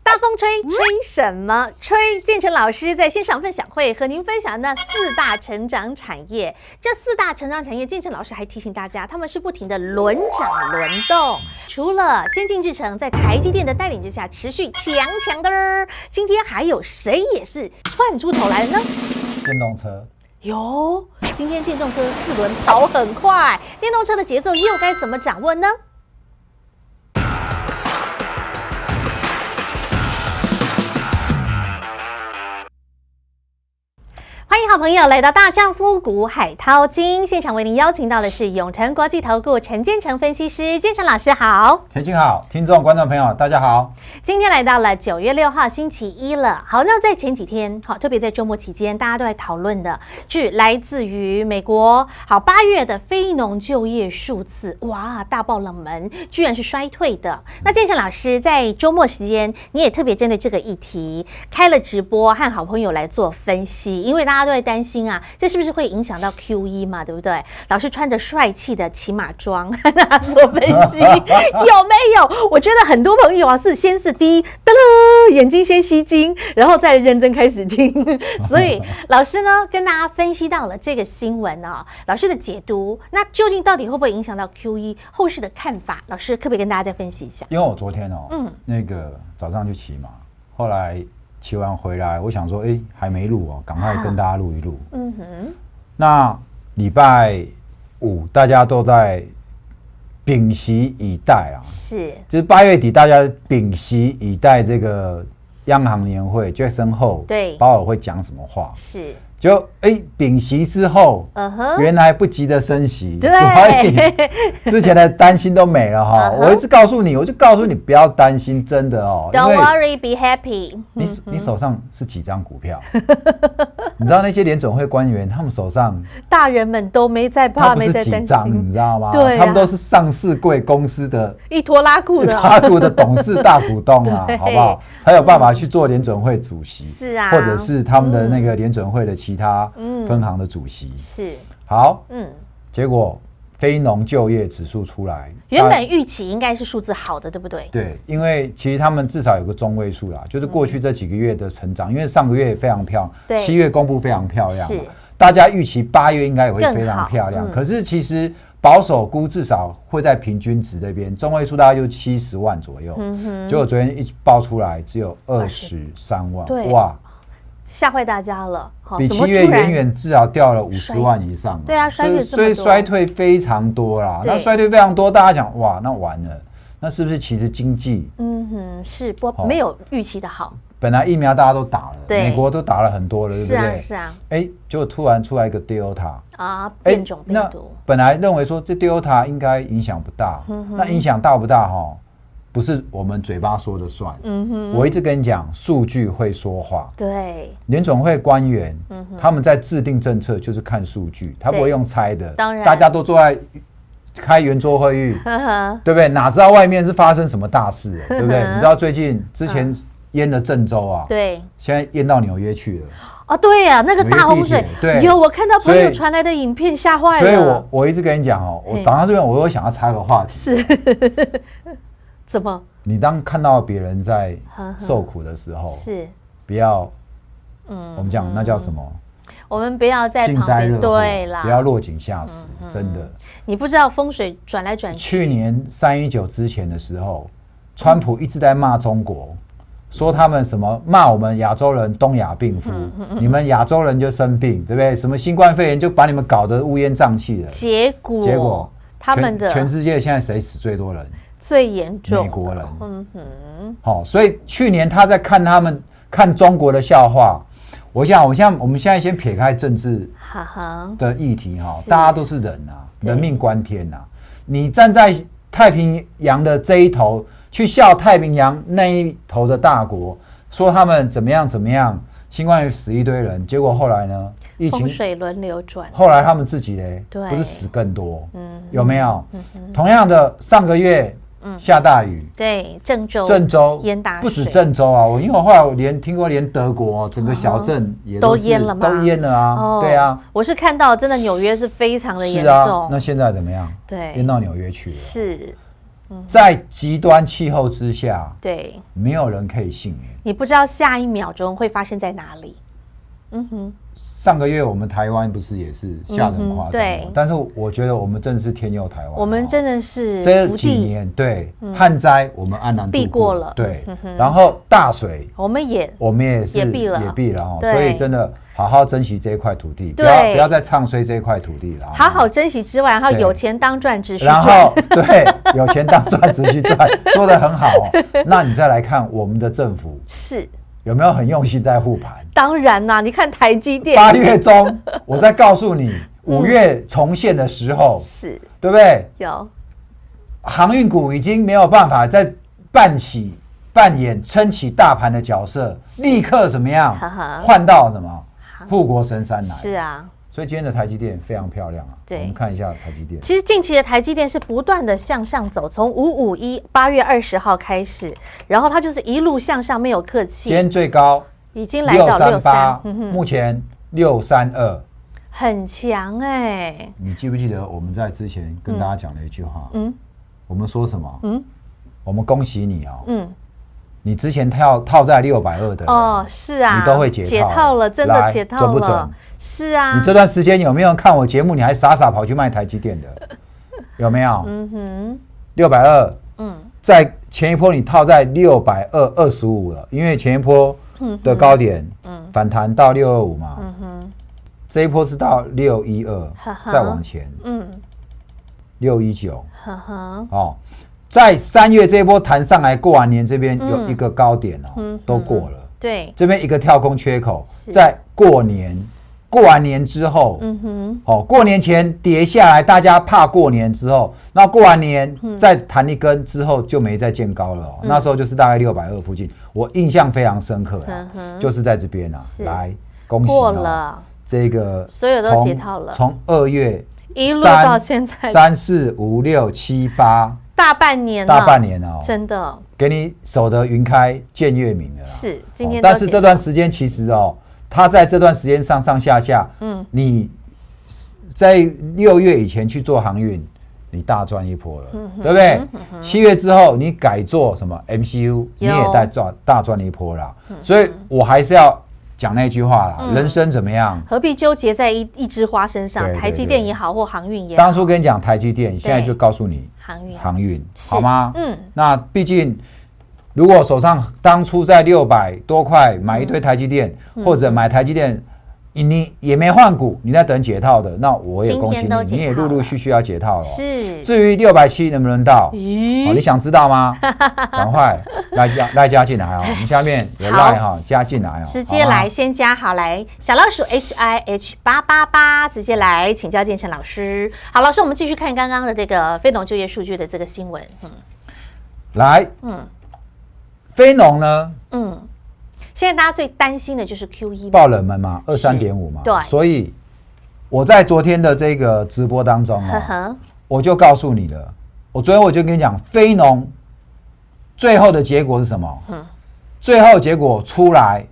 大风吹，吹什么？吹建成老师在线上分享会和您分享那4大成长产业。这4大成长产业，建成老师还提醒大家，他们是不停的轮涨轮动。除了先进制程在台积电的带领之下持续强的，今天还有谁也是窜出头来了呢？电动车。哟，今天电动车4轮跑很快，电动车的节奏又该怎么掌握呢？欢迎好朋友来到大丈夫股海淘金现场，为您邀请到的是永诚国际投顾陈建成分析师，建成老师好。田青好，听众观众朋友大家好。今天来到了9月6号星期一了。好，那在前几天，好，特别在周末期间，大家都在讨论的是来自于美国8月的非农就业数字，哇，大爆冷门，居然是衰退的。那建成老师在周末时间，你也特别针对这个议题开了直播，和好朋友来做分析，因为大家都会担心啊，这是不是会影响到 Q1 嘛，对不对？老师穿着帅气的骑马装和大家做分析，有没有？我觉得很多朋友啊，先是第一，噔噔，眼睛先吸睛，然后再认真开始听。所以老师呢，跟大家分析到了这个新闻啊，老师的解读，那究竟到底会不会影响到 Q1 后市的看法？老师可不可以跟大家再分析一下？因为我昨天那个早上去骑马，后来骑完回来，我想说，还没录哦，赶快跟大家录一录。那礼拜5大家都在屏息以待啊，是，就是8月底大家屏息以待这个央行年会 ，Jackson Hole 对，鲍尔会讲什么话？是。就屏息之后，原来不急着升息，所以之前的担心都没了哈。我一直告诉你，我就告诉你不要担心，真的哦。Don't worry, be happy。你手上是几张股票？你知道那些联准会官员，他们手上大人们都没在怕，没在担心，你知道吗？对啊，他们都是上市柜公司的一拖拉库的董事大股东啊，好不好？才有办法去做联准会主席，是啊，或者是他们的那个联准会的其他分行的主席，是好，结果非农就业指数出来，原本预期应该是数字好的，对不对？对，因为其实他们至少有个中位数啦，就是过去这几个月的成长，因为上个月也非常漂亮，7月公布非常漂亮，大家预期8月应该也会非常漂亮，可是其实保守估至少会在平均值这边，中位数大概就70万左右，结果昨天一爆出来只有23万，哇！吓坏大家了，比7月远远至少掉了50万以上。对啊，衰退这么多，所以衰退非常多啦。那衰退非常多，大家想，哇，那完了，那是不是其实经济？是没有预期的好。本来疫苗大家都打了，美国都打了很多了，对不对？是啊。结果突然出来一个 Delta 啊，变种病毒。本来认为说这 Delta 应该影响不大，那影响大不大哈？不是我们嘴巴说的算，我一直跟你讲，数据会说话。对，联准会官员，他们在制定政策就是看数据，他不会用猜的。当然，大家都坐在开圆桌会议，对不对？哪知道外面是发生什么大事，对不对？你知道之前淹了郑州啊，对，现在淹到纽约去了。啊，对呀，那个大洪水，有我看到朋友传来的影片，吓坏了。所以我一直跟你讲哦，我讲到这边，我又想要插个话题。是。怎么？你当看到别人在受苦的时候，是不要，我们讲那叫什么？我们不要在幸灾乐祸，对啦，不要落井下石，真的。你不知道风水转来转去。去年319之前的时候，川普一直在骂中国，说他们什么骂我们亚洲人东亚病夫，你们亚洲人就生病，对不对？什么新冠肺炎就把你们搞得乌烟瘴气的。结果他们的全世界现在谁死最多人？最严重，美国人。好，所以去年他在看中国的笑话。我们现在先撇开政治的议题哈，大家都是人啊，人命关天啊。你站在太平洋的这一头去笑太平洋那一头的大国，说他们怎么样，新冠死一堆人，结果后来呢？疫情风水轮流转，后来他们自己呢，不是死更多？有没有？同样的，上个月。下大雨，对，郑州淹大水，不止郑州啊！因为我后来听过连德国整个小镇也都淹了吗？都淹了啊！对啊，我是看到真的纽约是非常的严重。那现在怎么样？对，淹到纽约去了。是，在极端气候之下，对，没有人可以幸免。你不知道下一秒钟会发生在哪里。上个月我们台湾不是也是下得很夸张，对。但是我觉得我们真的是天佑台湾，我们真的是这几年对旱灾我们安然避过了，对。然后大水我们也是也避了哦，所以真的好好珍惜这一块土地，不要再唱衰这一块土地了。好好珍惜之外，然后有钱当赚，只需赚。然后对，有钱当赚，只需赚，说得很好哦。那你再来看我们的政府是。有没有很用心在护盘？当然啦，你看台积电，8月中我再告诉你，5月重现的时候，是对不对？有航运股已经没有办法再扮演撑起大盘的角色，立刻怎么样？换到什么护国神山来？是啊。所以今天的台积电非常漂亮啊！对，我们看一下台积电。其实近期的台积电是不断的向上走，从551 8月20号开始，然后它就是一路向上，没有客气。今天最高已经来到638，目前632，很强哎！你记不记得我们在之前跟大家讲了一句话？我们说什么？我们恭喜你哦！你之前套在620的哦，是啊，你都会解套了，真的解套了，准不准？是啊，你这段时间有没有看我节目？你还傻跑去卖台积电的，有没有？620，在前一波你套在625了，因为前一波的高点反弹到625嘛，这一波是到612，再往前，619，哦，在3月这一波弹上来，过完年这边有一个高点哦，都过了，对，这边一个跳空缺口，在过完年之后，过年前跌下来，大家怕过年之后，那过完年再弹一根之后就没再见高了，那时候就是大概620附近，我印象非常深刻就是在这边啊，来恭喜过了这个所有都解套了，从2月一路到现在3、4、5、6、7、8，大半年哦，真的给你守得云开见月明了，是今天，但是这段时间其实哦。它在这段时间上下，你在6月以前去做航运，你大赚一波了，对不对？7月之后你改做什么 MCU， 你也大赚一波啦。所以我还是要讲那句话啦，人生怎么样？何必纠结在一枝花身上？台积电也好，或航运也好。当初跟你讲台积电，现在就告诉你航运，好吗？那毕竟。如果手上当初在600多块买一堆台积电，或者买台积电，你也没换股，你在等解套的，那我也恭喜你，你也陆续要解套了。是。至于670能不能到，你想知道吗？赶快来加进来啊！我们下面有赖哈，加进来啊！直接来先加好来，小老鼠 HIH888，直接来请教建成老师。好，老师，我们继续看刚刚的这个非农就业数据的这个新闻。来，非农呢？现在大家最担心的就是 Q1 爆冷门嘛，23.5嘛，对，所以我在昨天的这个直播当中我就告诉你了，昨天我就跟你讲，非农最后的结果是什么？最后结果出来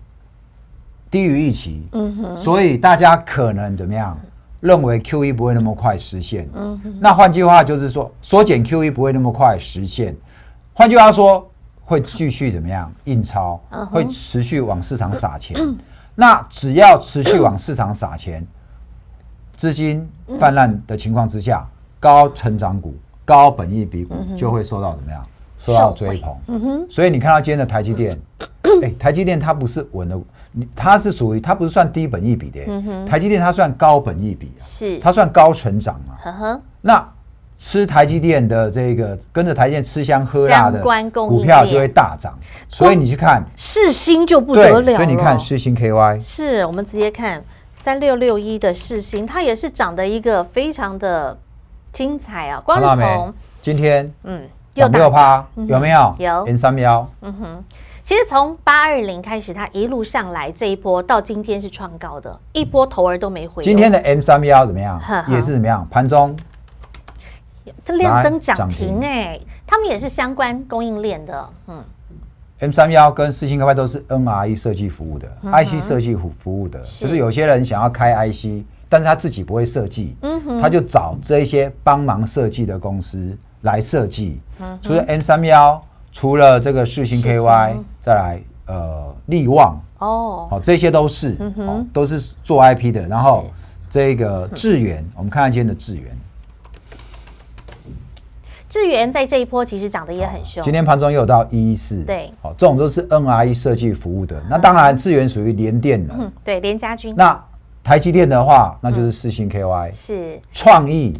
低于预期，所以大家可能怎么样？认为 Q1 不会那么快实现，那换句话就是说，缩减 Q1 不会那么快实现，换句话说。会继续怎么样印钞，会持续往市场撒钱。那只要持续往市场撒钱，资金泛滥的情况之下，高成长股、高本益比股就会受到怎么样？受到追捧。所以你看到今天的台积电，台积电它不是稳的，它是属于它不是算低本益比的，台积电它算高本益比，是它算高成长嘛。那吃台积电的这个跟着台积电吃香喝辣的股票就会大涨，所以你去看世芯就不得了，所以你看世芯 KY， 是我们直接看3661的世芯，它也是涨得一个非常的精彩啊！光是从今天涨6%，有没有？有 N31，其实从820开始，它一路上来这一波到今天是创高的，一波头儿都没回。今天的 M31怎么样？也是怎么样？盘中。这亮灯涨停他们也是相关供应链的M31跟世芯 KY 都是 NRE 设计服务的，IC 设计服务的，就是有些人想要开 IC，但是他自己不会设计，他就找这些帮忙设计的公司来设计，除了 N31，除了这个世芯 KY， 再来力旺好，这些都是都是做 IP 的。然后这个智原，我们看看今天的智原。智原在这一波其实涨得也很凶，今天盘中又有到114，对，好，这种都是 NRE 设计服务的。那当然，智原属于联电的，对，联家军。那台积电的话，那就是世芯 KY， 是创意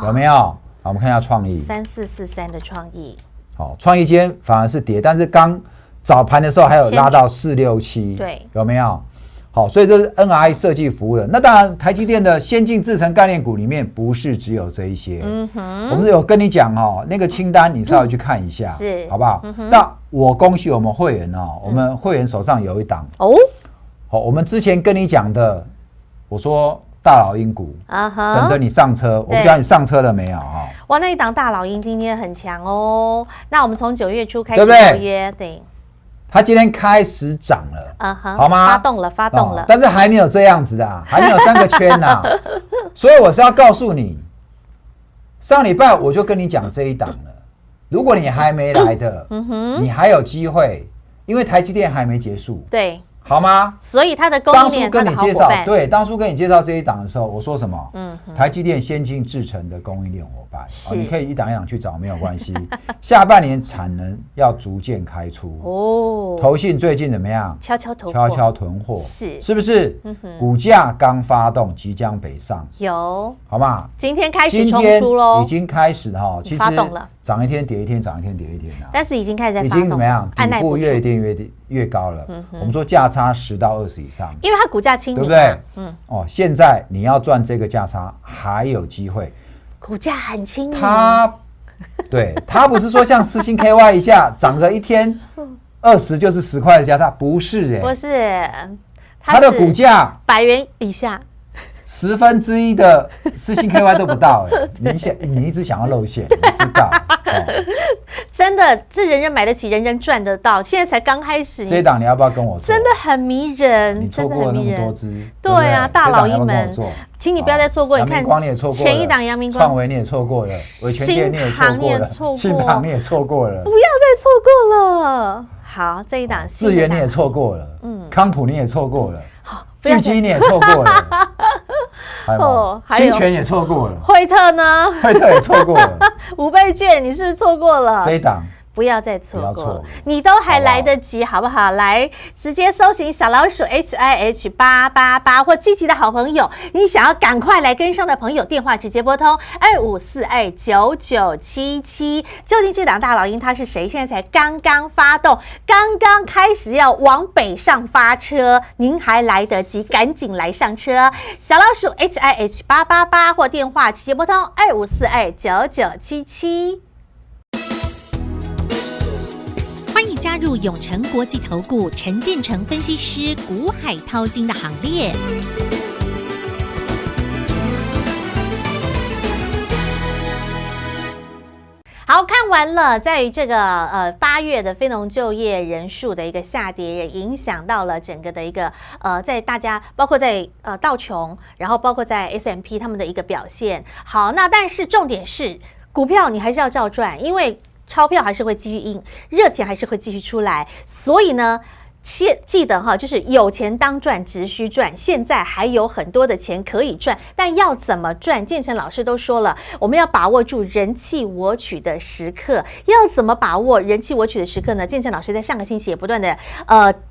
有没有？好，我们看一下创意3443的创意，好，创意今天反而是跌，但是刚早盘的时候还有拉到467，对，有没有？好，所以这是 NRE 设计服务的。那当然，台积电的先进制程概念股里面不是只有这一些。我们有跟你讲那个清单你稍微去看一下，是好不好？那我恭喜我们会员我们会员手上有一档好，我们之前跟你讲的，我说大老鹰股等着你上车，我不知道你上车了没有哇，那一档大老鹰今天很强哦。那我们从9月初开始邀约，对。它今天开始涨了，好吗？发动了，但是还没有这样子的，还没有3个圈呐。所以我是要告诉你，上礼拜我就跟你讲这一档了。如果你还没来的，你还有机会，因为台积电还没结束，对，好吗？所以它的供应链，当初跟你介绍，对，当初跟你介绍这一档的时候，我说什么？台积电先进制程的供应链伙伴，你可以一档一档去找，没有关系。下半年产能要逐渐开出投信最近怎么样？悄悄囤货，是不是？股价刚发动，即将北上，有好吗？今天开始冲出喽，已经开始其实涨一天跌一天，涨一天跌一天但是已经开始在发动，已经怎么样？底部越垫越高了。我们说价差10到20以上，因为它股价亲民，对不对？现在你要赚这个价差还有机会，股价很亲民。它不是说像世芯 KY 一下涨个一天20就是10块的价差，不是不是，它的股价100元以下。1/10的世芯 KY 都不到你一直想要露馅，你知道？真的，这人人买得起，人人赚得到。现在才刚开始，这一档你要不要跟我做？真的很迷人，你错过了那么多只，对啊，大老鹰们，请你不要再错过。你看光你也错过了，前一档阳明光、创维你也错过了，伟全电你也错过了，新唐你也错过了，不要再错过了。好，这一档智原你也错过了，康普你也错过了。巨基你也错过了，新泉也错过了，惠特呢？惠特也错过了，5倍券你是不是错过了？这一档不要再错过了，你都还来得及，好不好？来，直接搜寻小老鼠 HIH888，或积极的好朋友，你想要赶快来跟上的朋友，电话直接拨通25429977。究竟这档大老鹰它是谁？现在才刚刚发动，刚刚开始要往北上发车，您还来得及，赶紧来上车。小老鼠 HIH888，或电话直接拨通25429977。欢迎加入永诚国际投顾陈建成分析师股海淘金的行列。好，看完了，在于这个8月的非农就业人数的一个下跌，也影响到了整个的一个在大家包括在道琼，然后包括在 S&P 他们的一个表现。好，那但是重点是股票你还是要照赚，因为钞票还是会继续印，热钱还是会继续出来，所以呢，记得就是有钱当赚，只需赚。现在还有很多的钱可以赚，但要怎么赚？建成老师都说了，我们要把握住人气我取的时刻。要怎么把握人气我取的时刻呢？建成老师在上个星期也不断的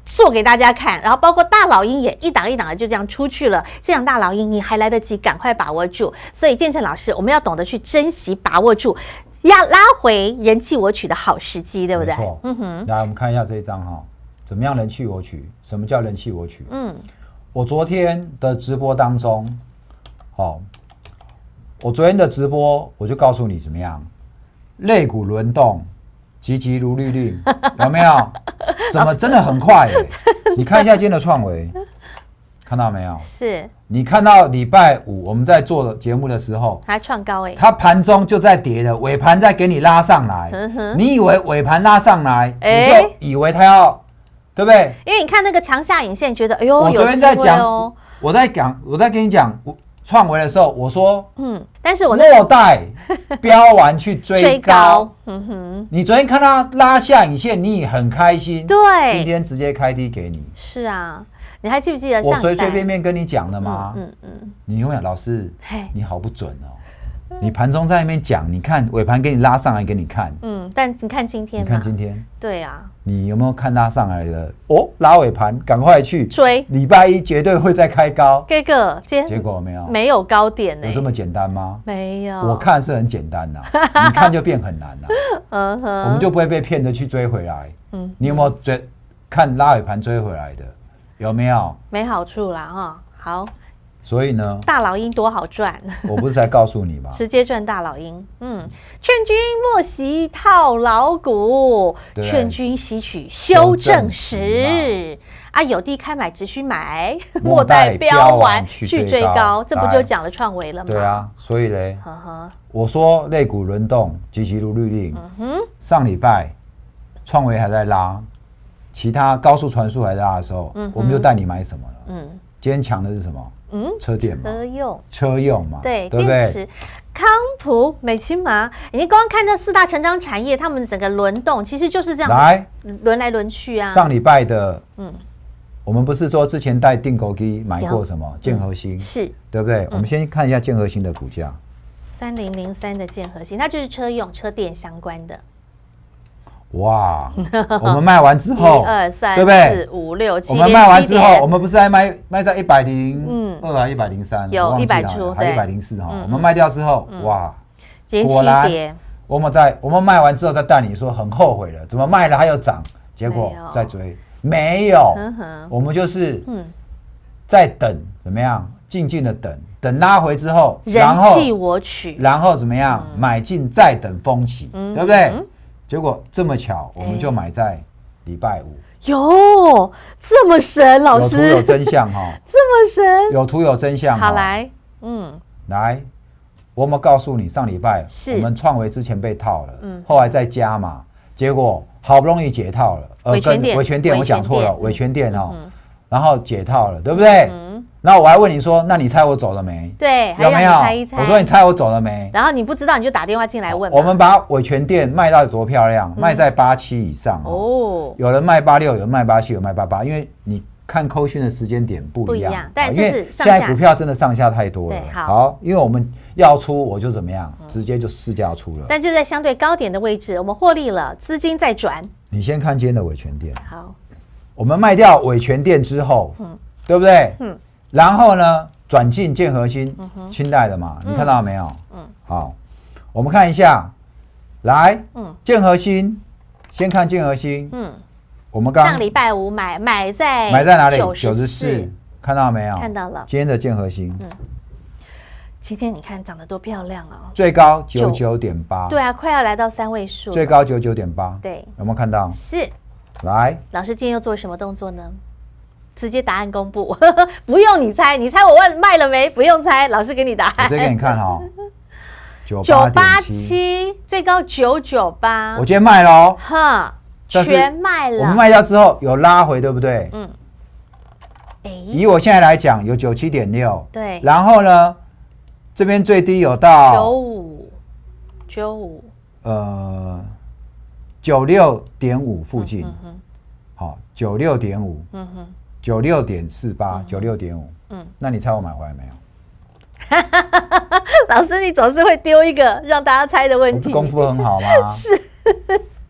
做给大家看，然后包括大老鹰也一档一档的就这样出去了。这样大老鹰你还来得及，赶快把握住。所以建成老师，我们要懂得去珍惜，把握住。要拉回人气我取的好时机，对不对？没错。来，我们看一下这一张怎么样人气我取？什么叫人气我取？我昨天的直播当中，我昨天的直播我就告诉你怎么样，类股轮动，急急如律令，有没有？怎么真的很快你看一下今天的创维，看到没有？是。你看到礼拜五我们在做节目的时候，还创高它盘中就在跌了，尾盘再给你拉上来。你以为尾盘拉上来，你就以为它要，对不对？因为你看那个长下影线，觉得哎呦，我昨天在讲，我在跟你讲，创维的时候，我说，但是我莫待飙完去追高。哼，你昨天看它拉下影线，你也很开心。对，今天直接开低给你。是啊，你还记不记得上我随随便便跟你讲的吗？你永远老师，你好不准哦。你盘中在那边讲，你看尾盘给你拉上来给你看，但你看今天，你看今天，对啊，你有没有看拉上来的？哦，拉尾盘，赶快去追，礼拜一绝对会再开高。这个结果没有，没有高点呢，有这么简单吗？没有，我看是很简单呐，你看就变很难了。我们就不会被骗着去追回来。你有没有看拉尾盘追回来的？有没有？没好处啦哈。好。所以呢，大老鹰多好赚，我不是才告诉你吗？直接赚大老鹰。劝君莫惜套牢股，劝君吸取修正时。啊，有地开买只需买，莫待标完去追高。这不就讲了创维了吗？对啊，所以嘞，我说类股轮动，急急如律令。上礼拜创维还在拉，其他高速传输还在拉的时候，我们就带你买什么了？今天强的是什么？车电嘛，车用嘛，对不对？电池、康普、美琪玛，你光看这四大成长产业，他们整个轮动，其实就是这样轮来轮去啊。上礼拜的，我们不是说之前带定购机买过什么建和兴，是，对不对？我们先看一下建和兴的股价，3003的建和兴，它就是车用车电相关的。哇！我们卖完之后，1、2、3、对不对？ 4、5、6、7，我们卖完之后，我们不是在卖在102还是103？有100出，还104哈。我们卖掉之后，哇！果然，我们卖完之后再带你说很后悔了，怎么卖了还有涨？结果再追，没有。我们就是在等，怎么样？静静的等拉回之后，人气我取，然后怎么样？买进再等风起，对不对？结果这么巧，我们就买在礼拜五。有这么神，老师有图有真相哈，这么神，有图有真相。好来，来，我们告诉你，上礼拜我们创维之前被套了，后来再加嘛，结果好不容易解套了。伟全电我讲错了，伟全电哦，然后解套了，对不对？然后我还问你说，那你猜我走了没？对，有没有？猜一猜。我说你猜我走了没？然后你不知道，你就打电话进来问。我们把伟全电卖到多漂亮，卖在87以上哦。有人卖86，有人卖87，有人卖88，因为你看扣讯的时间点不一样。但这是现在股票真的上下太多了。好，因为我们要出，我就怎么样，直接就市价出了。但就在相对高点的位置，我们获利了，资金在转。你先看今天的伟全电。好，我们卖掉伟全电之后，对不对？然后呢，转进建和兴，清代的嘛，你看到没有？好，我们看一下，来，建和兴，先看建和兴，我们上礼拜五买在哪里？94，看到没有？看到了。今天的建和兴，今天你看长得多漂亮哦，最高99.8，对啊，快要来到3位数，最高99.8，对，有没有看到？是。来，老师今天又做什么动作呢？直接答案公布，不用你猜，你猜我问卖了没？不用猜，老师给你答案。我直接给你看哈，987最高998，我今天卖了哦，全卖了。我们卖掉之后有拉回，对不对？以我现在来讲，有97.6，对。然后呢，这边最低有到96.5附近，好，96.5，96.48，96.5，那你猜我买回来没有？老师，你总是会丢一个让大家猜的问题。功夫很好吗？是。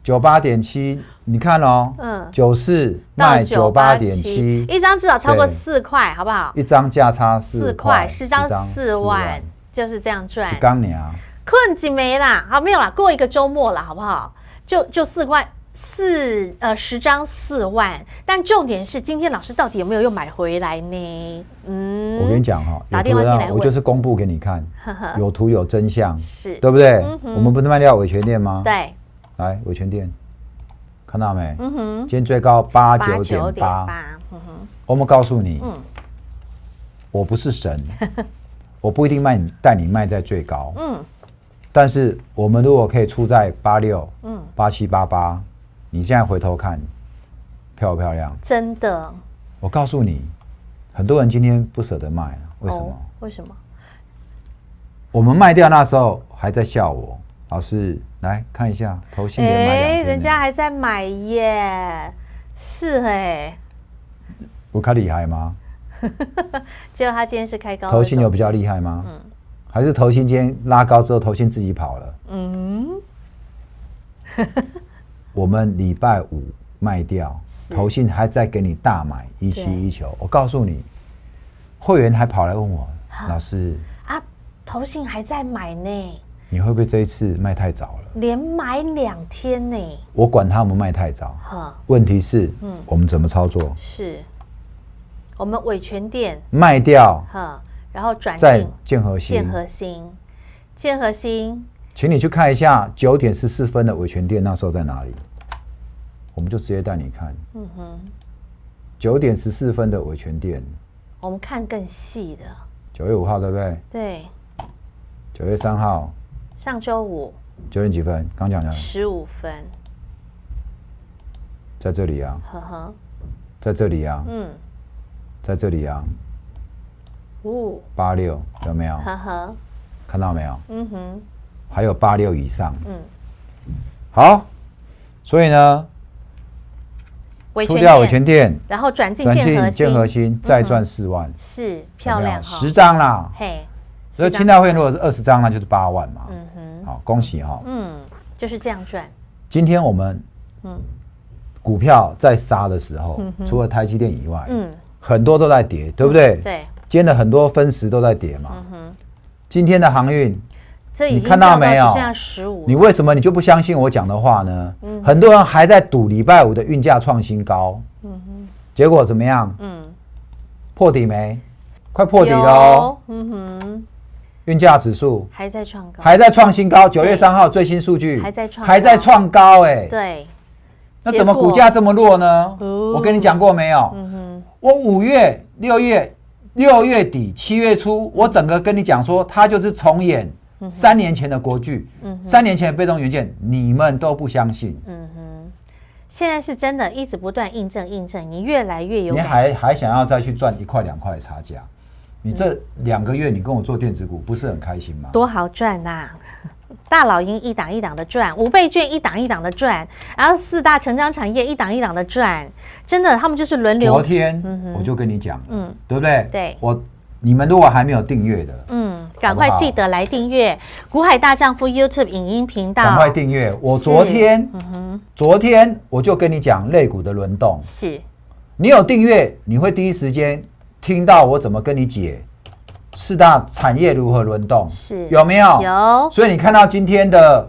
98.7，你看哦，94卖98.7，一张至少超过4块，好不好？一张价差4块，10张4万，就是这样赚。刚你啊，困几没啦？好，没有啦，过一个周末啦，好不好？就4块，10张4万。但重点是，今天老师到底有没有又买回来呢？我跟你讲哈，打电话进来问，我就是公布给你看，有图有真相，是对不对？我们不是卖掉伟全电吗？对。来，伟全电，看到没？今天最高89.8。我们告诉你，我不是神，我不一定带你卖在最高。但是我们如果可以出在86、87、88，你现在回头看，漂不漂亮？真的。我告诉你，很多人今天不舍得卖，为什么？为什么？我们卖掉那时候还在笑我，老师来看一下，投信连买2天，人家还在买耶，是不看厉害吗？结果他今天是开高，投信有比较厉害吗？还是投信今天拉高之后，投信自己跑了？我们礼拜五卖掉，投信还在给你大买1719，我告诉你，会员还跑来问我，老师啊，投信还在买呢，你会不会这一次卖太早了？连买2天呢？我管他们卖太早，问题是，我们怎么操作？是我们伟全店卖掉，然后转进建和兴，请你去看一下9点14分的伟全店那时候在哪里，我们就直接带你看。9点14分的伟全店，我们看更细的。9月5号对不对？对。9月3号，上周五9点几分？刚讲的15分，在这里啊，在这里啊，在这里啊，86有没有？看到没有？还有86以上。好，所以呢，出掉伟全店，然后转进建和兴，再赚4万，是漂亮，10张啦。嘿，所以清代会员如果是20张，那就是8万嘛。好，恭喜哈。就是这样赚。今天我们股票在杀的时候，除了台积电以外，很多都在跌，对不对？对。今天的很多分时都在跌嘛。今天的航运，你看到没有？只剩下15。你为什么你就不相信我讲的话呢？很多人还在赌礼拜五的运价创新高。结果怎么样？破底没？快破底了哦。运价指数还在创高，还在创新高。9月3号最新数据还在创高，对。那怎么股价这么弱呢？我跟你讲过没有？我5月、6月底、7月初，我整个跟你讲说，它就是重演3年前的国巨，3年前的被动元件，你们都不相信。现在是真的，一直不断印证，你越来越有你还想要再去赚1块2块的差价？你这2个月你跟我做电子股，不是很开心吗？多好赚呐！大老鹰一档一档的赚，5倍券一档一档的赚，然后4大成长产业一档一档的赚，真的，他们就是轮流。昨天我就跟你讲，对不对？对，你们如果还没有订阅的，赶快记得来订阅股海大丈夫 YouTube 影音频道，赶快订阅。我昨天我就跟你讲类股的轮动，是你有订阅，你会第一时间听到我怎么跟你解4大产业如何轮动，是有没有？有。所以你看到今天的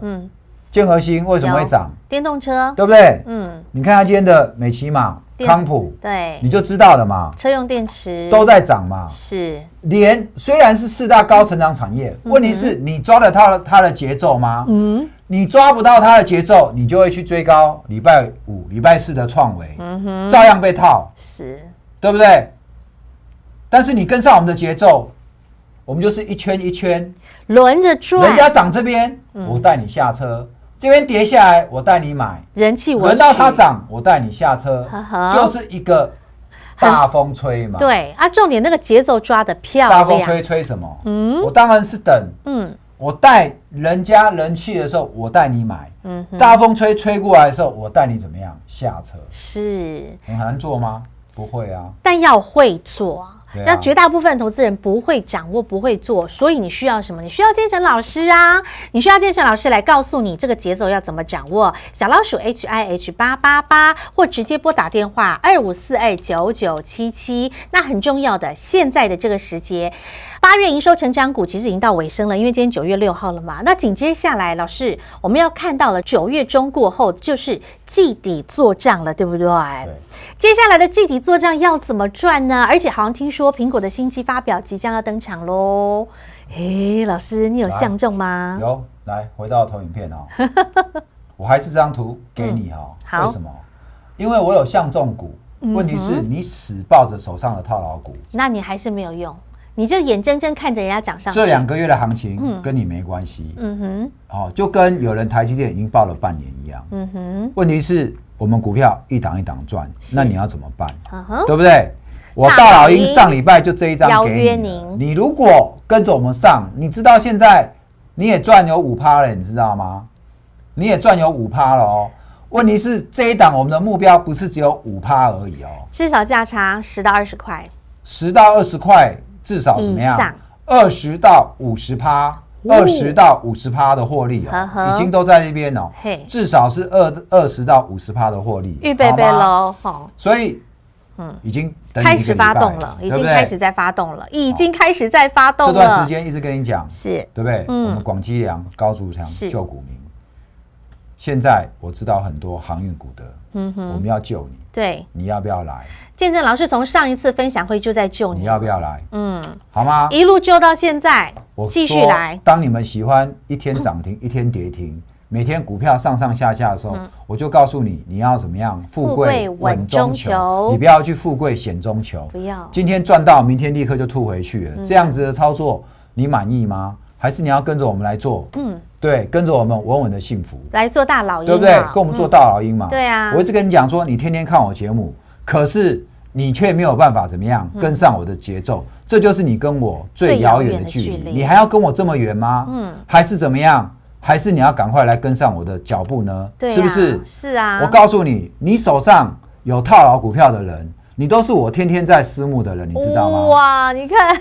建和兴为什么会涨？电动车，对不对？你看它今天的美骑马、康普，对，你就知道了嘛。车用电池都在涨嘛。是。虽然是4大高成长产业，问题是你抓得到它的节奏吗？你抓不到它的节奏，你就会去追高礼拜5、礼拜4的创维，照样被套，是，对不对？但是你跟上我们的节奏，我们就是一圈一圈轮着转。人家涨这边，我带你下车；这边跌下来，我带你买。人气我取。轮到它涨，我带你下车，就是一个大风吹嘛。对啊，重点那个节奏抓得漂亮。大风吹什么？我当然是等。我带人家人气的时候，我带你买。大风吹过来的时候，我带你怎么样下车？是。很难做吗？不会啊。但要会做啊。那绝大部分投资人不会掌握，不会做，所以你需要什么？你需要建成老师啊！你需要建成老师来告诉你这个节奏要怎么掌握。小老鼠 HIH888，或直接拨打电话25429977。那很重要的，现在的这个时节，8月营收成长股其实已经到尾声了，因为今天9月6号了嘛。那紧接下来，老师我们要看到了9月中过后就是季底作账了，对不对？对。接下来的季底作账要怎么赚呢？而且好像听说苹果的新机发表即将要登场喽。老师你有相中吗？有，来回到投影片哦。我还是这张图给你哦。为什么？因为我有相中股，问题是你死抱着手上的套牢股，那你还是没有用。你就眼睁睁看着人家涨上去。这2个月的行情跟你没关系。就跟有人台积电已经抱了半年一样。问题是我们股票一档一档赚，那你要怎么办？对不对？我大老鹰上礼拜就这一张邀给约您，你如果跟着我们上，你知道现在你也赚有5%了，你知道吗？你也赚有5%了哦。问题是这一档我们的目标不是只有5%而已哦，至少价差10到20块，10到20块至少怎么样？20到50%，20到50%的获利哦，已经都在那边哦，至少是20到50%的获利，预备备喽，所以已经开始发动了，已经开始在发动了，已经开始在发动了。这段时间一直跟你讲，是对不对？我们广积粮、高筑墙、救股民。现在我知道很多航运股的，我们要救你，对，你要不要来？建正老师从上一次分享会就在救你，你要不要来？好吗？一路救到现在，继续来。当你们喜欢一天涨停、一天跌停，每天股票上上下下的时候，我就告诉你，你要怎么样？富贵稳中求，你不要去富贵险中求。不要，今天赚到，明天立刻就吐回去了。这样子的操作，你满意吗？还是你要跟着我们来做？对，跟着我们稳稳的幸福来做大老鹰，对不对？跟我们做大老鹰嘛。对啊，我一直跟你讲说，你天天看我节目，可是你却没有办法怎么样跟上我的节奏，这就是你跟我最遥远的距离。你还要跟我这么远吗？还是怎么样？还是你要赶快来跟上我的脚步呢？对啊，是不是？是啊。我告诉你，你手上有套牢股票的人，你都是我天天在私募的人，你知道吗？哇，你看，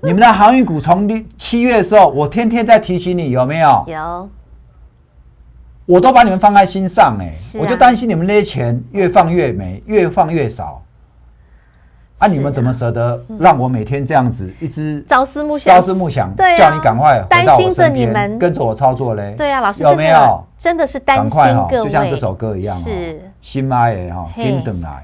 你们的航运股从7月的时候，我天天在提醒你，有没有？有。我都把你们放在心上我就担心你们那些钱越放越没，越放越少。你们怎么舍得让我每天这样子一直朝思暮想，叫你赶快回到我身边，跟着我操作嘞？对啊，老师有没有？真的是担心各位，就像这首歌一样，是心爱的跟等来。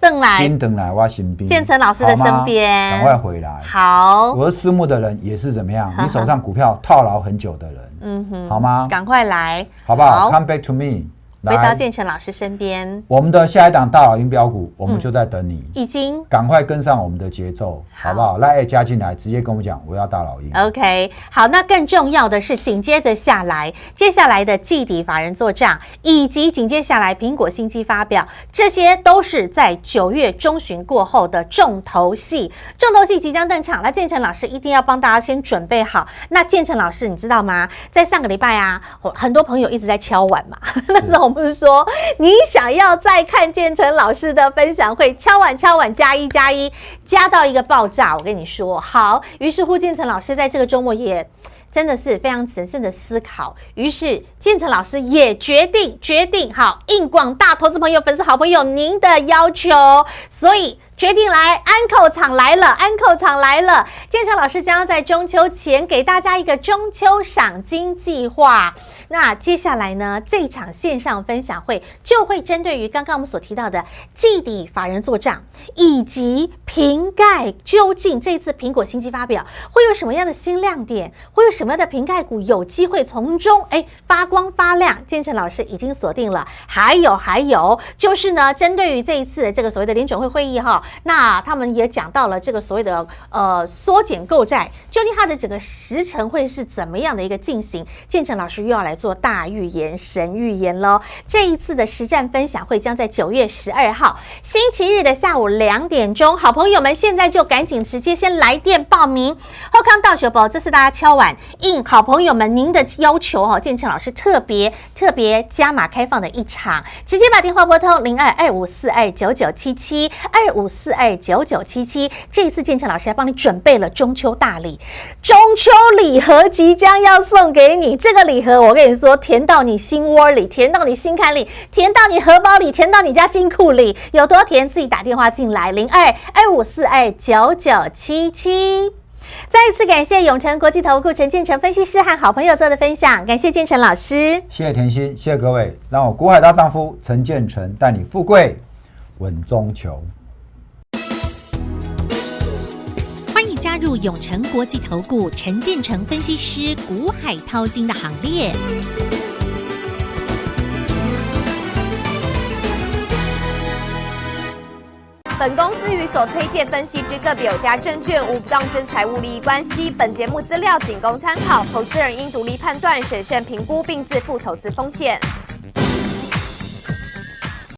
跟等来我身边，建成老师的身边，赶快回来。好，我是私募的人，也是怎么样？你手上股票套牢很久的人，好吗？赶快来，好不好 ？Come back to me， 回到建成老师身边。我们的下一档大老鹰标股，我们就在等你，已经赶快跟上我们的节奏，好不好？来加进来，直接跟我们讲，我要大老鹰。OK， 好，那更重要的是，紧接着下来，接下来的季底法人做账，以及紧接下来苹果新机发表，这些都是在9月中旬过后的重头戏。重头戏即将登场，那建成老师一定要帮大家先准备好。那建成老师，你知道吗？在上个礼拜啊，很多朋友一直在敲碗嘛，那时候我们是说，你想要再看建成老师的分享会，敲碗加1加到一个爆炸。我跟你说，好，于是乎建成老师在这个周末也真的是非常审慎的思考，于是建成老师也决定好应广大投资朋友、粉丝好朋友您的要求，所以决定来安扣场来了。建成老师将要在中秋前给大家一个中秋赏金计划。那接下来呢，这场线上分享会就会针对于刚刚我们所提到的季底法人做账，以及瓶盖究竟这次苹果新机发表会有什么样的新亮点，会有什么样的瓶盖股有机会从中发光发亮。建成老师已经锁定了。还有就是呢，针对于这一次的这个所谓的联准会会议那他们也讲到了这个所谓的缩减购债，究竟它的整个时程会是怎么样的一个进行？建成老师又要来做大预言、神预言咯。这一次的实战分享会将在9月12号星期日的下午2点钟，好朋友们现在就赶紧直接先来电报名。后康到手宝，这是大家敲碗应好朋友们您的要求建成老师特别加码开放的一场，直接把电话拨通02-2542-9977，2542-9977。这一次建成老师还帮你准备了中秋大礼，中秋礼盒即将要送给你。这个礼盒我跟你说，甜到你心窝里，甜到你心坎里，甜到你荷包里，甜到你家金库里，有多甜自己打电话进来02-2542-9977。再一次感谢永诚国际投顾陈建成分析师和好朋友做的分享，感谢建成老师，谢谢甜心，谢谢各位，让我股海大丈夫陈建成带你富贵稳中求。欢迎加入永诚国际投顾陈建成分析师股海淘金的行列。本公司与所推荐分析之个别有价证券无不当之财务利益关系。本节目资料仅供参考，投资人应独立判断、审慎评估并自负投资风险。